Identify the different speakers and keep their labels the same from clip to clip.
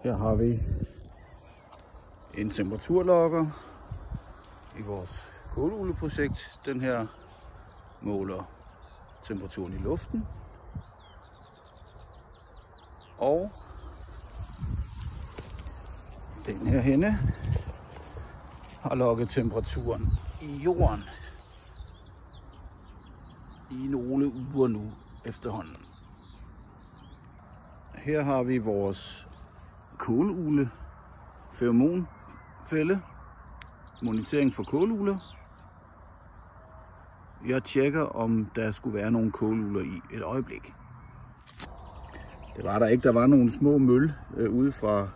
Speaker 1: Her har vi en temperaturlogger i vores kålugleprojekt. Den her måler temperaturen i luften. Og den her henne har logget temperaturen i jorden i nogle uger nu efterhånden. Her har vi vores kålugle feromonfælde, monitering for kålugler. Jeg tjekker, om der skulle være nogle kålugler i et øjeblik. Det var der ikke. Der var nogle små møl ude fra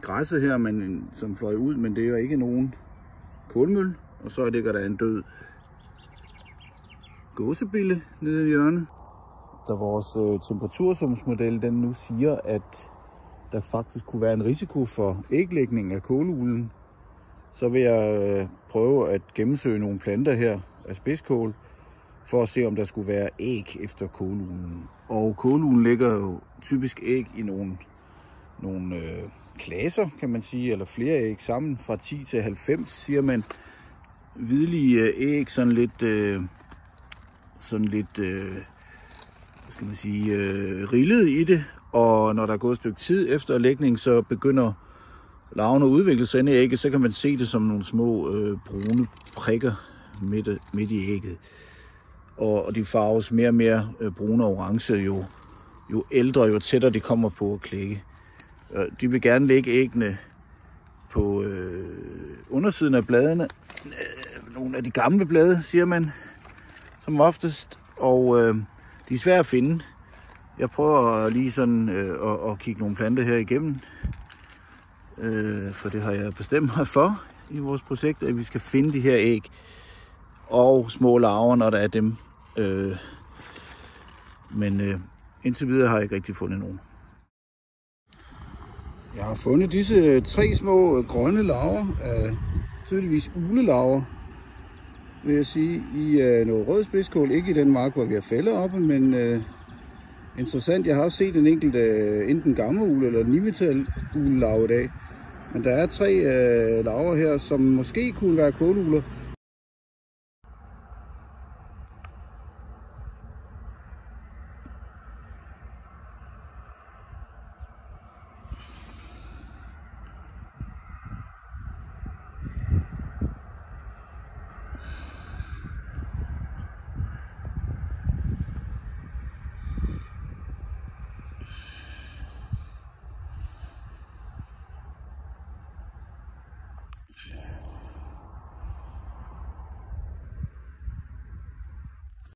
Speaker 1: græsset her, men, som fløj ud, men det er ikke nogen kålmøl. Og så ligger der en død gåsebille nede i hjørnet. Da vores temperatursumsmodel den nu siger, at der faktisk kunne være en risiko for æglægning af kåluglen, så vil jeg prøve at gennemsøge nogle planter her af spidskål, for at se, om der skulle være æg efter kåluglen. Og kåluglen lægger jo typisk æg i nogle klaser, kan man sige, eller flere æg sammen, fra 10 til 90, siger man. Hvidlige æg, sådan lidt hvad skal man sige, rillet i det, og når der er gået et stykke tid efter lægning, så begynder larven at udvikle sig inde i ægget, så kan man se det som nogle små brune prikker midt i ægget. Og de farves mere og mere brune og orange, jo ældre, jo tættere de kommer på at klække. De vil gerne lægge æggene på undersiden af bladene, nogle af de gamle blade, siger man, som oftest, og de er svære at finde. Jeg prøver lige sådan at kigge nogle planter her igennem, for det har jeg bestemt mig for i vores projekt, at vi skal finde de her æg og små larver, når der er dem. Men indtil videre har jeg ikke rigtig fundet nogen. Jeg har fundet disse 3 små grønne larver, tydeligvis uglelarver, vil jeg sige, i noget rød spidskål. Ikke i den mark, hvor vi har fælder oppe, men interessant. Jeg har også set en enkelt enten gammel eller nimetal uglelarve i dag. Men der er 3 larver her, som måske kunne være kålugler.